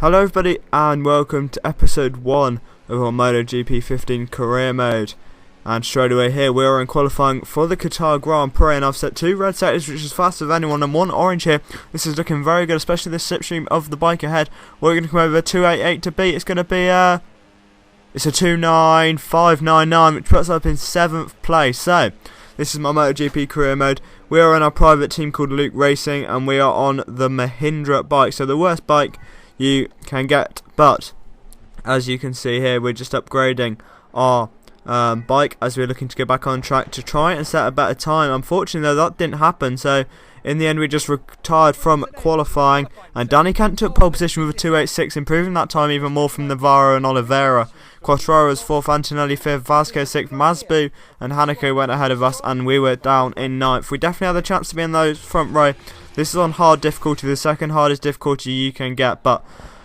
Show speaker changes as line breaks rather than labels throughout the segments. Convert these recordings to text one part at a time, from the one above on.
Hello everybody and welcome to episode 1 of our MotoGP15 career mode. And straight away here we are in qualifying for the Qatar Grand Prix, and I've set 2 red sectors which is fastest of anyone and 1 orange here. This is looking very good, especially the slipstream of the bike ahead. We're going to come over 288 to beat. It's going to be it's a 29599 which puts us up in 7th place. So this is my MotoGP career mode. We are in our private team called Luke Racing and we are on the Mahindra bike, so the worst bike you can get, but as you can see here we're just upgrading our bike as we're looking to get back on track to try and set a better time. Unfortunately though, that didn't happen, so in the end we just retired from qualifying, and Danny Kent took pole position with a 286, improving that time even more from Navarro and Oliveira. Quartararo was 4th, Antonelli 5th, Vasquez 6th, Masbu and Hanako went ahead of us, and we were down in 9th. We definitely had the chance to be in those front row. This is on hard difficulty, the second hardest difficulty you can get, but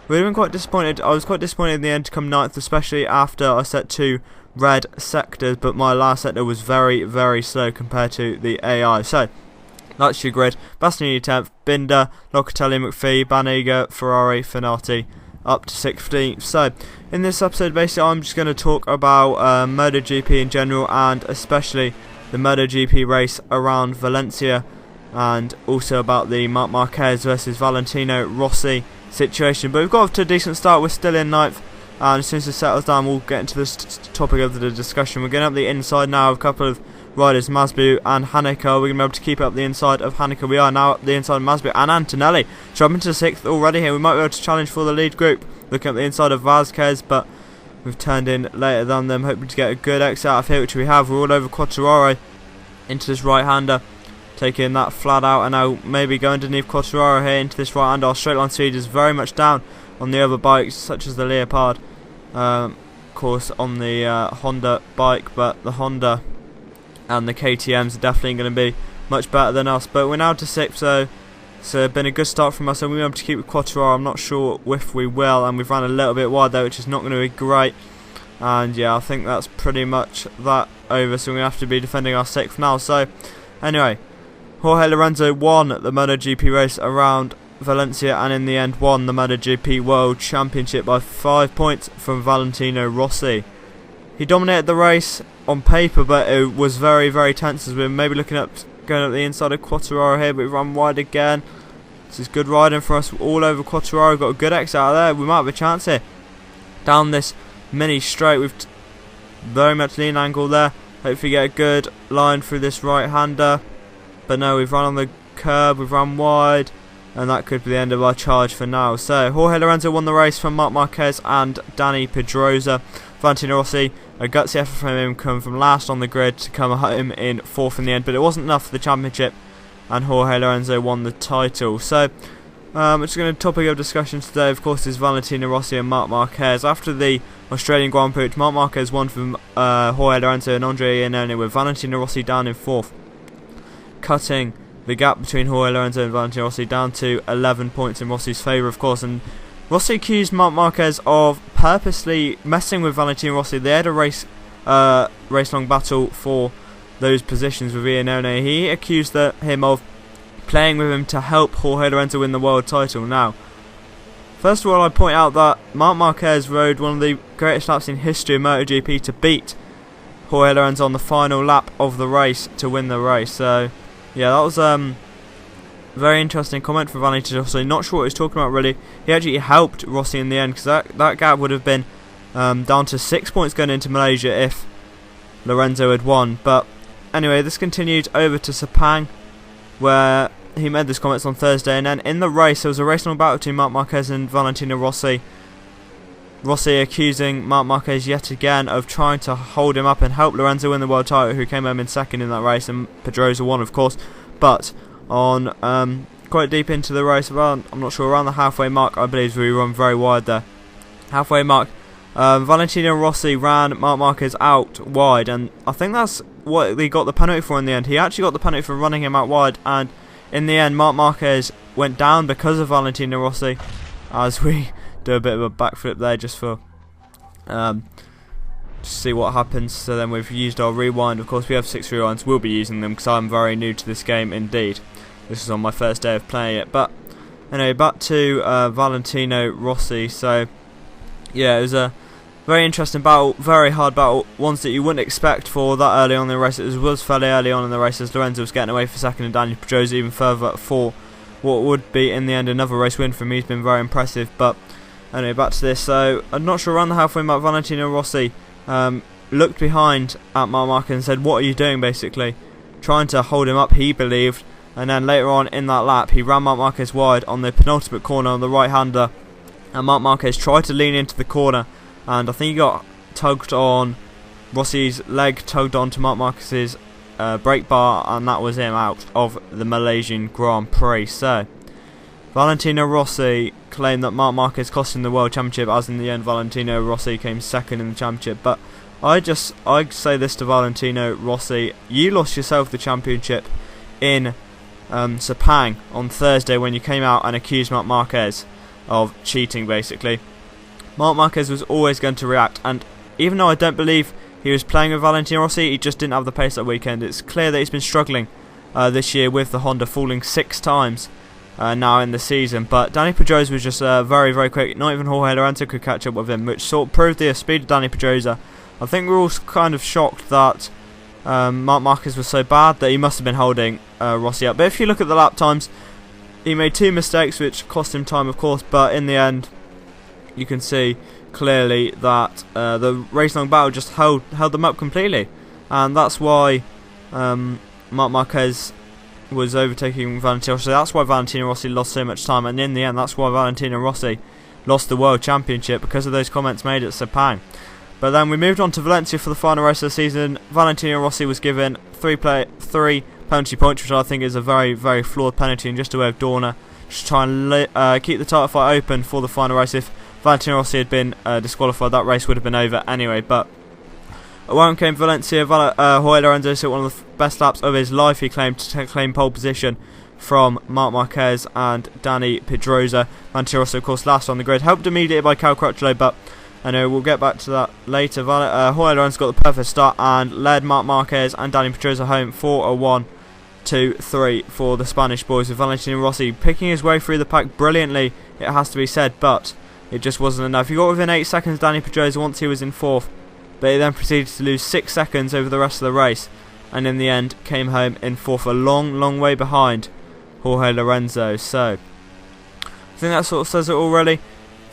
we've been quite disappointed. I was quite disappointed in the end to come 9th, especially after I set 2 red sectors, but my last sector was very, very slow compared to the AI. So that's your grid. Bastianini 10th, Binder, Locatelli, McPhee, Banega, Ferrari, Finati up to 16th. So in this episode basically I'm just going to talk about MotoGP in general, and especially the MotoGP race around Valencia, and also about the Marc Marquez versus Valentino Rossi situation. But we've got off to a decent start. We're still in 9th, and as soon as it settles down we'll get into this topic of the discussion. We're going up the inside now of a couple of riders, Masbu and Hanako. We're going to be able to keep up the inside of Hanako. We are now up the inside of Masbu and Antonelli. Jumping to 6th already here. We might be able to challenge for the lead group. Looking at the inside of Vasquez, but we've turned in later than them, hoping to get a good exit out of here, which we have. We're all over Quartararo into this right-hander, taking that flat out, and now maybe go underneath Quartararo here into this right-hander. Our straight line speed is very much down on the other bikes, such as the Leopard, of course on the Honda bike, but the Honda and the KTMs are definitely going to be much better than us. But we're now to 6th, so it's been a good start from us, and we'll be able to keep with Quartararo. I'm not sure if we will, and we've run a little bit wide there, which is not going to be great. And yeah, I think that's pretty much that over, so we're going to have to be defending our 6th now. So anyway, Jorge Lorenzo won the MotoGP race around Valencia, and in the end won the MotoGP World Championship by 5 points from Valentino Rossi. He dominated the race on paper, but it was very, very tense as we're maybe looking up, going up the inside of Quartararo here, but we run wide again. This is good riding for us all over Quartararo. Got a good exit out of there. We might have a chance here. Down this mini straight with very much lean angle there. Hopefully get a good line through this right-hander. But no, we've run on the curb, we've run wide, and that could be the end of our charge for now. So Jorge Lorenzo won the race from Marc Marquez and Dani Pedrosa. Valentino Rossi, a gutsy effort from him, come from last on the grid to come home in 4th in the end, but it wasn't enough for the championship, and Jorge Lorenzo won the title. So it's going to topic of discussion today, of course, is Valentino Rossi and Marc Marquez. After the Australian Grand Prix, Marc Marquez won from Jorge Lorenzo and Andre Iannone, with Valentino Rossi down in 4th, cutting the gap between Jorge Lorenzo and Valentino Rossi down to 11 points in Rossi's favour, of course. And Rossi accused Marc Marquez of purposely messing with Valentino Rossi. They had a race-long battle for those positions with Iannone. He accused him of playing with him to help Jorge Lorenzo win the world title. Now, first of all, I point out that Marc Marquez rode one of the greatest laps in history of MotoGP to beat Jorge Lorenzo on the final lap of the race to win the race. So yeah, that was very interesting comment from Valentino Rossi. Not sure what he was talking about really. He actually helped Rossi in the end, because that gap would have been down to 6 points going into Malaysia if Lorenzo had won. But anyway, this continued over to Sepang, where he made these comments on Thursday, and then in the race there was a race-long battle between Marc Marquez and Valentino Rossi. Rossi accusing Marc Marquez yet again of trying to hold him up and help Lorenzo win the world title, who came home in 2nd in that race, and Pedrosa won, of course. But on quite deep into the race, around, I'm not sure, around the halfway mark, I believe we run very wide there. Halfway mark, Valentino Rossi ran Marc Marquez out wide, and I think that's what he got the penalty for in the end. He actually got the penalty for running him out wide, and in the end Marc Marquez went down because of Valentino Rossi, as we do a bit of a backflip there just for to see what happens. So then we've used our rewind. Of course we have 6 rewinds. We'll be using them because I'm very new to this game indeed. This is on my first day of playing it, but anyway, back to Valentino Rossi. So yeah, it was a very interesting battle, very hard battle, ones that you wouldn't expect for that early on in the race. It was fairly early on in the race as Lorenzo was getting away for second and Daniel Pedrosa even further for what would be in the end another race win for me. He's been very impressive. But anyway, back to this. So I'm not sure, around the halfway mark, Valentino Rossi looked behind at Marc Marquez and said, "What are you doing?" basically trying to hold him up, he believed. And then later on in that lap, he ran Marc Marquez wide on the penultimate corner on the right-hander, and Marc Marquez tried to lean into the corner, and I think he got tugged on, Rossi's leg tugged onto Marc Marquez's brake bar, and that was him out of the Malaysian Grand Prix. So Valentino Rossi claimed that Marc Marquez cost him the World Championship, as in the end Valentino Rossi came second in the championship. But I say this to Valentino Rossi: you lost yourself the championship in Sepang on Thursday when you came out and accused Marc Marquez of cheating, basically. Marc Marquez was always going to react, and even though I don't believe he was playing with Valentino Rossi, he just didn't have the pace that weekend. It's clear that he's been struggling this year with the Honda, falling 6 times now in the season. But Dani Pedrosa was just very, very quick. Not even Jorge Lorenzo could catch up with him, which sort of proved the speed of Dani Pedrosa. I think we're all kind of shocked that Marc Marquez was so bad that he must have been holding Rossi up. But if you look at the lap times, he made 2 mistakes which cost him time, of course, but in the end you can see clearly that the race-long battle just held them up completely, and that's why Marc Marquez was overtaking Valentino Rossi. That's why Valentino Rossi lost so much time, and in the end that's why Valentino Rossi lost the World Championship, because of those comments made at Sepang. But then we moved on to Valencia for the final race of the season. Valentino Rossi was given 3 penalty points, which I think is a very, very flawed penalty, and just a way of Dorna just try and keep the title fight open for the final race. If Valentino Rossi had been disqualified, that race would have been over anyway. But along came Valencia. Jorge Lorenzo hit one of the best laps of his life, he claimed, to claim pole position from Marc Marquez and Dani Pedrosa. Valentino Rossi, of course, last on the grid, helped immediately by Cal Crutchlow, but I know we'll get back to that later. Jorge Lorenzo got the perfect start and led Marc Marquez and Dani Pedrosa home for a 1-2-3 for the Spanish boys, with Valentino Rossi picking his way through the pack brilliantly, it has to be said, but it just wasn't enough. He got within 8 seconds Dani Pedrosa once he was in 4th, but he then proceeded to lose 6 seconds over the rest of the race, and in the end came home in 4th, a long, long way behind Jorge Lorenzo. So I think that sort of says it all, really.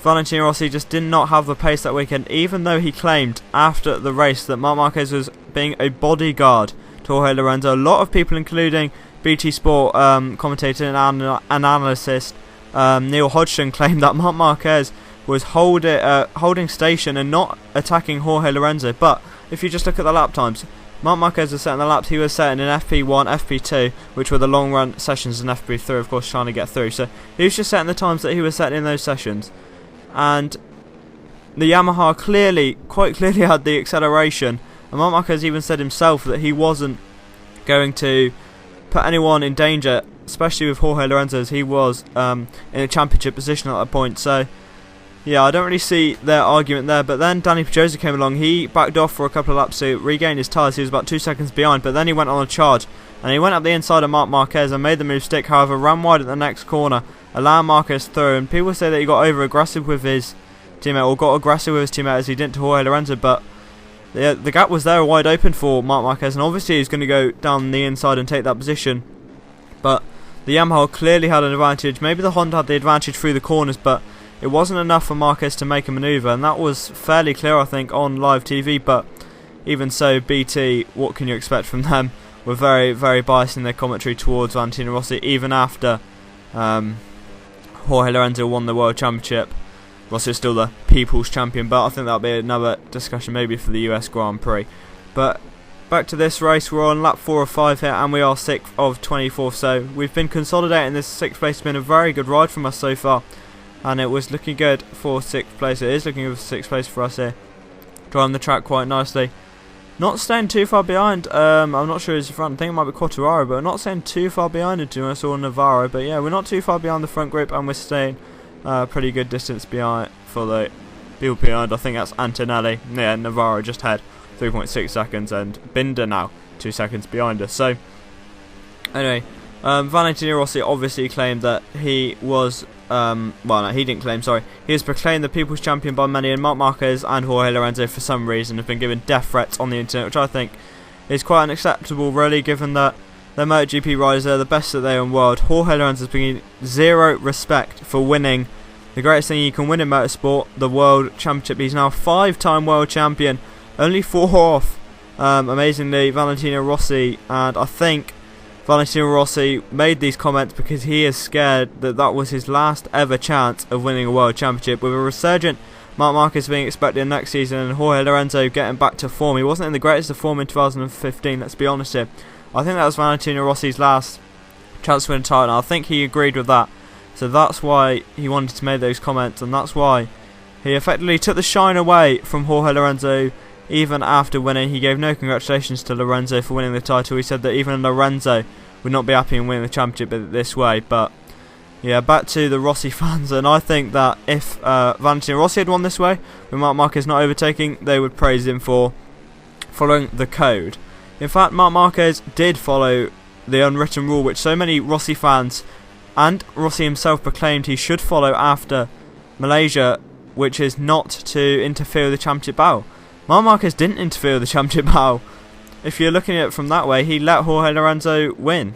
Valentino Rossi just did not have the pace that weekend, even though he claimed after the race that Marc Marquez was being a bodyguard to Jorge Lorenzo. A lot of people, including BT Sport commentator and analyst Neil Hodgson, claimed that Marc Marquez was holding station and not attacking Jorge Lorenzo. But if you just look at the lap times, Marc Marquez was setting the laps he was setting in FP1, FP2, which were the long run sessions, and FP3, of course, trying to get through. So he was just setting the times that he was setting in those sessions. And the Yamaha quite clearly had the acceleration, and Marc Marquez even said himself that he wasn't going to put anyone in danger, especially with Jorge Lorenzo, as he was in a championship position at that point. So yeah, I don't really see their argument there. But then Dani Pedrosa came along. He backed off for a couple of laps to regain his tyres. He was about 2 seconds behind, but then he went on a charge, and he went up the inside of Marc Marquez and made the move stick. However, ran wide at the next corner, allowing Marquez through. And people say that he got over aggressive with his teammate, or got aggressive with his teammate as he didn't to Jorge Lorenzo, but the gap was there wide open for Marc Marquez, and obviously he's going to go down the inside and take that position. But the Yamaha clearly had an advantage. Maybe the Honda had the advantage through the corners, but it wasn't enough for Marquez to make a manoeuvre, and that was fairly clear, I think, on live TV. But even so, BT, what can you expect from them? Were very, very biased in their commentary towards Valentino Rossi, even after Jorge Lorenzo won the World Championship. Rossi is still the People's Champion, but I think that'll be another discussion maybe for the US Grand Prix. But back to this race, we're on lap 4 of 5 here, and we are 6th of 24. So we've been consolidating this 6th place. It's been a very good ride from us so far, and it was looking good for 6th place. It is looking good for 6th place for us here. Driving the track quite nicely. Not staying too far behind. I'm not sure who's in front. I think it might be Quartararo, but not staying too far behind it, to us, or Navarro. But yeah, we're not too far behind the front group, and we're staying pretty good distance behind for the people behind. I think that's Antonelli. Yeah, Navarro just had 3.6 seconds, and Binder now 2 seconds behind us. So anyway, Valentino Rossi obviously claimed that he was, well, no, he didn't claim, sorry. He was proclaimed the People's Champion by many, and Marc Marquez and Jorge Lorenzo, for some reason, have been given death threats on the internet, which I think is quite unacceptable, really, given that the MotoGP riders are the best that they are in the world. Jorge Lorenzo has been zero respect for winning the greatest thing you can win in motorsport, the World Championship. He's now a 5-time World Champion, only 4 off, amazingly, Valentino Rossi, and I think Valentino Rossi made these comments because he is scared that that was his last ever chance of winning a World Championship. With a resurgent Marc Marquez being expected next season and Jorge Lorenzo getting back to form, he wasn't in the greatest of form in 2015, let's be honest here. I think that was Valentino Rossi's last chance to win a title, and I think he agreed with that. So that's why he wanted to make those comments, and that's why he effectively took the shine away from Jorge Lorenzo. Even after winning, he gave no congratulations to Lorenzo for winning the title. He said that even Lorenzo would not be happy in winning the championship this way. But yeah, back to the Rossi fans, and I think that if Valentino Rossi had won this way, with Marc Marquez not overtaking, they would praise him for following the code. In fact, Marc Marquez did follow the unwritten rule, which so many Rossi fans and Rossi himself proclaimed he should follow after Malaysia, which is not to interfere with the championship battle. Marc Marquez didn't interfere with the championship battle. If you're looking at it from that way, he let Jorge Lorenzo win.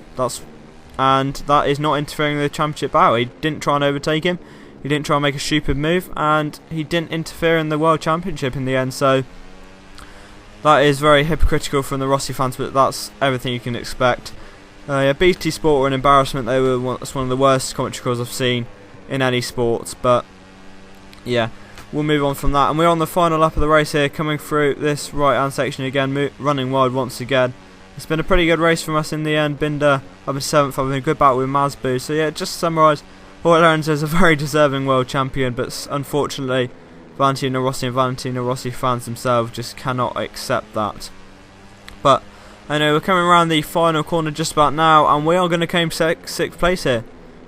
And that is not interfering with the championship battle. He didn't try and overtake him. He didn't try and make a stupid move, and he didn't interfere in the World Championship in the end. So that is very hypocritical from the Rossi fans, but that's everything you can expect. Yeah, BT Sport were an embarrassment. That's one of the worst commentary calls I've seen in any sports. But yeah, we'll move on from that, and we're on the final lap of the race here, coming through this right-hand section again, running wide once again. It's been a pretty good race from us in the end. Binder up in 7th, having a good battle with Mazbu. So yeah, just to summarise, Jorge Lorenzo is a very deserving world champion, but unfortunately, Valentino Rossi and Valentino Rossi fans themselves just cannot accept that. But I know we're coming around the final corner just about now, and we are going to claim 6th place here,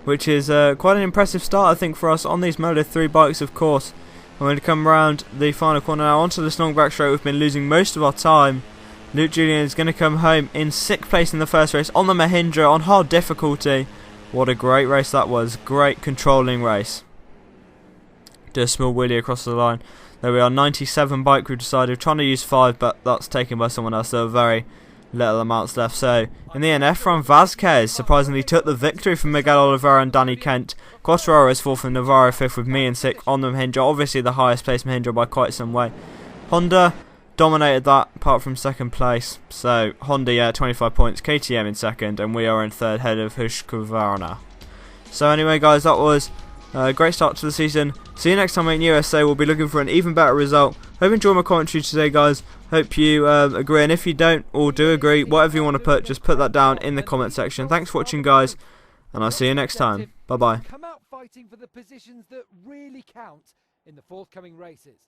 which is quite an impressive start, I think, for us on these Moto3 bikes, of course. I'm going to come around the final corner now onto this long back straight. We've been losing most of our time. Luke Julian is going to come home in 6th place in the first race on the Mahindra on hard difficulty. What a great race that was. Great controlling race. Do a small wheelie across the line. There we are, 97 bike group decided. Trying to use 5, but that's taken by someone else. There are very little amounts left. So in the end, Efrain Vazquez surprisingly took the victory from Miguel Oliveira and Danny Kent. Quartararo is 4th and Navarro 5th, with me in 6th on the Mahindra. Obviously the highest placed Mahindra by quite some way. Honda dominated that apart from 2nd place. So Honda, yeah, 25 points. KTM in 2nd, and we are in 3rd, head of Husqvarna. So anyway, guys, that was a great start to the season. See you next time in USA. We'll be looking for an even better result. Hope you enjoyed my commentary today, guys. Hope you agree, and if you don't or do agree, whatever you want to put, just put that down in the comment section. Thanks for watching, guys, and I'll see you next time. Bye bye.
Come out fighting for the positions that really count in the forthcoming races.